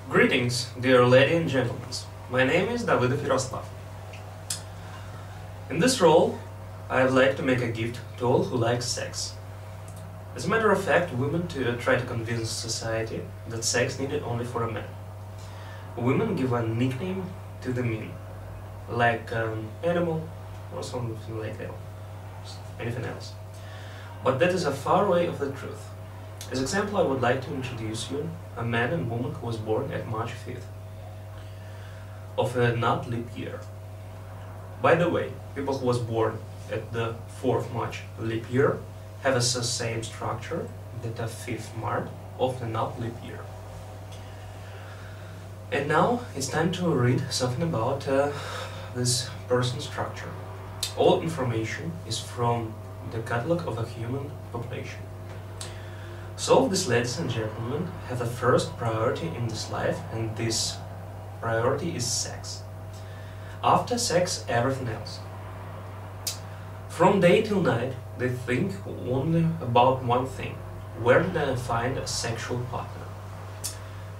Greetings, dear ladies and gentlemen. My name is Davidov Yaroslav. In this role, I would like to make a gift to all who like sex. As a matter of fact, women try to convince society that sex needed only for a man. Women give a nickname to the men, like animal or something like that, anything else. But that is a far way of the truth. As example, I would like to introduce you a man and woman who was born at March 5th of a not leap year. By the way, people who was born at the 4th March leap year have the same structure that the 5th March of the not leap year. And now it's time to read something about this person's structure. All information is from the catalog of the human population. So these ladies and gentlemen have the first priority in this life, and this priority is sex. After sex, everything else. From day till night, they think only about one thing: where did I find a sexual partner?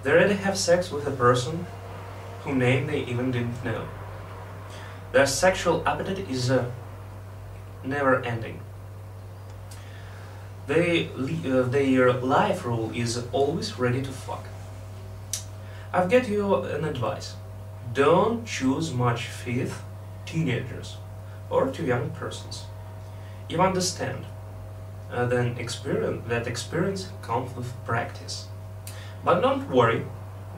They already have sex with a person whose name they even didn't know. Their sexual appetite is never ending. Their life rule is always ready to fuck. I've got you an advice. Don't choose March 5th teenagers or too young persons. You understand that experience comes with practice. But don't worry,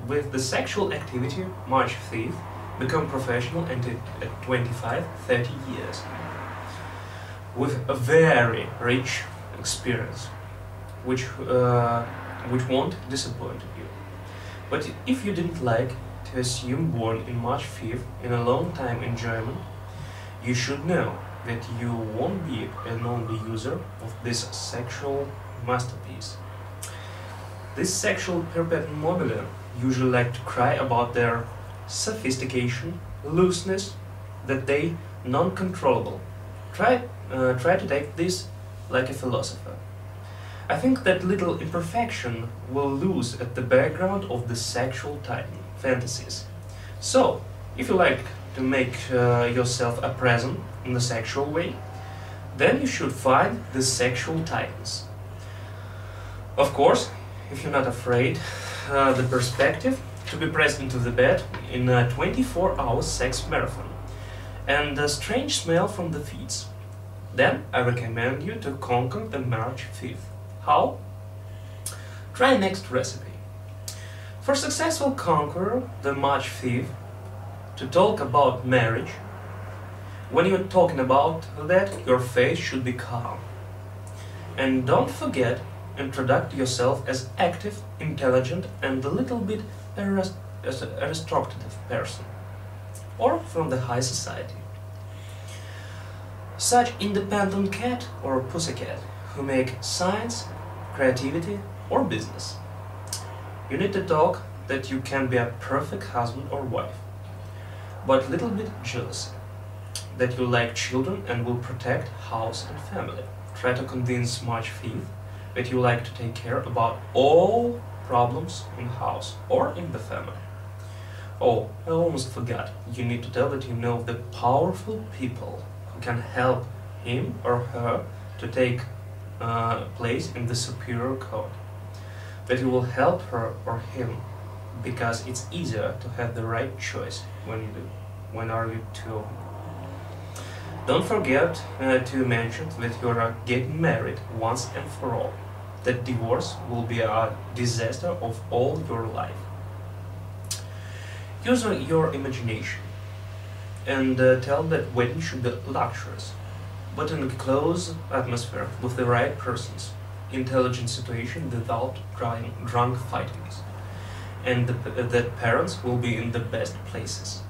with the sexual activity, March 5th become professional and at 25-30 years with a very rich experience, which won't disappoint you. But if you didn't like to assume born in March 5th in a long time enjoyment, you should know that you won't be an only user of this sexual masterpiece. This sexual perpetuum mobile usually like to cry about their sophistication, looseness, that they non-controllable. Try to take this like a philosopher. I think that little imperfection will lose at the background of the sexual titan fantasies. So, if you like to make yourself a present in the sexual way, then you should find the sexual titans. Of course, if you're not afraid, the perspective to be pressed into the bed in a 24-hour sex marathon and the strange smell from the feet, then I recommend you to conquer the March 5th. How? Try next recipe. For successful conqueror the March 5th, to talk about marriage, when you're talking about that, your face should be calm. And don't forget, introduce yourself as active, intelligent, and a little bit aristocratic person, or from the high society. Such independent cat or pussycat who make science, creativity, or business. You need to talk that you can be a perfect husband or wife, but little bit jealousy, that you like children and will protect house and family. Try to convince March 5th that you like to take care about all problems in house or in the family. Oh, I almost forgot. You need to tell that you know the powerful people who can help him or her to take place in the superior court. That you will help her or him because it's easier to have the right choice when are you two. Don't forget to mention that you are getting married once and for all. That divorce will be a disaster of all your life. Use your imagination and tell that wedding should be luxurious, but in a close atmosphere with the right persons, intelligent situation without drunk fightings, and that parents will be in the best places.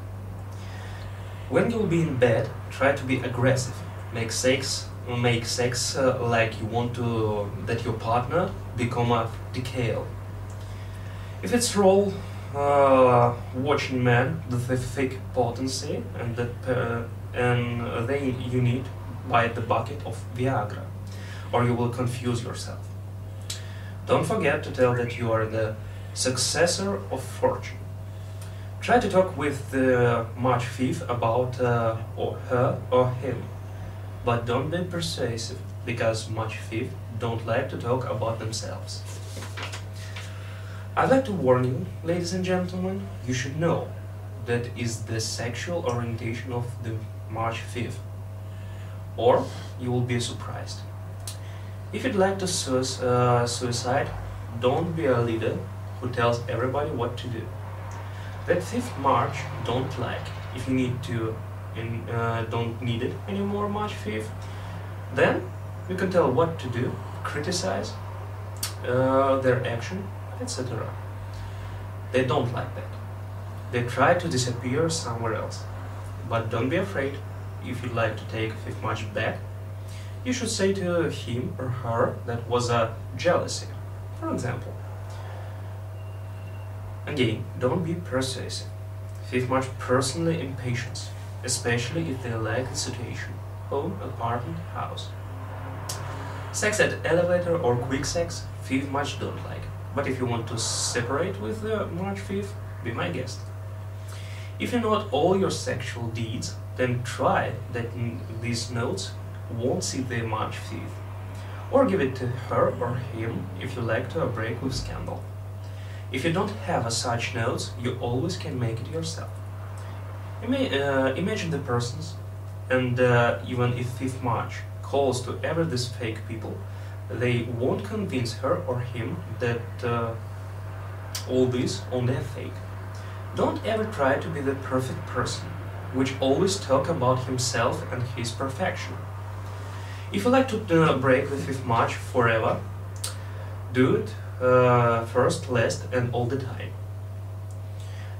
When you'll be in bed, try to be aggressive. Make sex like you want to that your partner become a decal. If it's role watching man with a thick potency and then you need buy the bucket of Viagra, or you will confuse yourself. Don't forget to tell that you are the successor of fortune. Try to talk with the March 5th about or her or him, but don't be persuasive, because March 5th don't like to talk about themselves. I'd like to warn you, ladies and gentlemen, you should know that is the sexual orientation of the March 5th, or you will be surprised. If you'd like to suicide, don't be a leader who tells everybody what to do. That 5th March don't like. If you need to don't need it anymore March 5th, then you can tell what to do, criticize their action, etc. They don't like that. They try to disappear somewhere else. But don't be afraid. If you'd like to take 5th March back, you should say to him or her that was a jealousy, for example. Again, don't be persuasive. 5th March personally impatience, especially if they like the situation, home, apartment, house. Sex at elevator or quick sex, 5th March don't like. But if you want to separate with the March 5th, be my guest. If you note all your sexual deeds, then try that these notes won't see the March 5th. Or give it to her or him if you like to break with scandal. If you don't have such notes, you always can make it yourself. Imagine the persons, and even if 5th March calls to ever these fake people, they won't convince her or him that all this only a fake. Don't ever try to be the perfect person, which always talk about himself and his perfection. If you like to break the 5th March forever, do it first, last, and all the time.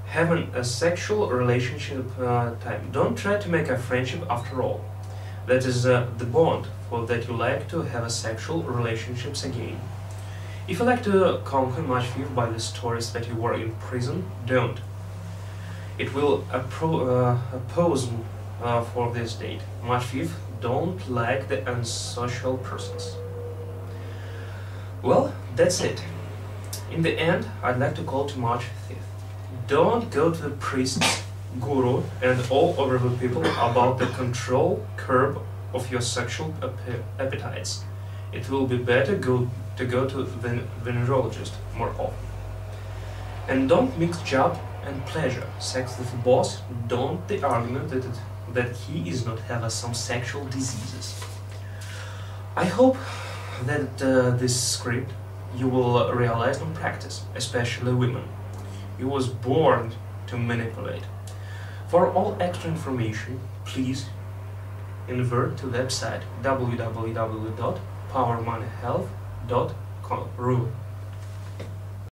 Having a sexual relationship time. Don't try to make a friendship after all. That is the bond for that you like to have a sexual relationships again. If you like to conquer March 5th by the stories that you were in prison, don't. It will oppose for this date. March 5th don't like the unsocial persons. Well, that's it. In the end, I'd like to call to March 5th. Don't go to the priests, guru, and all over the people about the control curb of your sexual appetites. It will be better to go to the venerologist more often. And don't mix job and pleasure. Sex with the boss, don't the argument that he is not have some sexual diseases. I hope that this script you will realize in practice, especially women. You was born to manipulate. For all extra information, please invert to website www.powermoneyhealth.ru.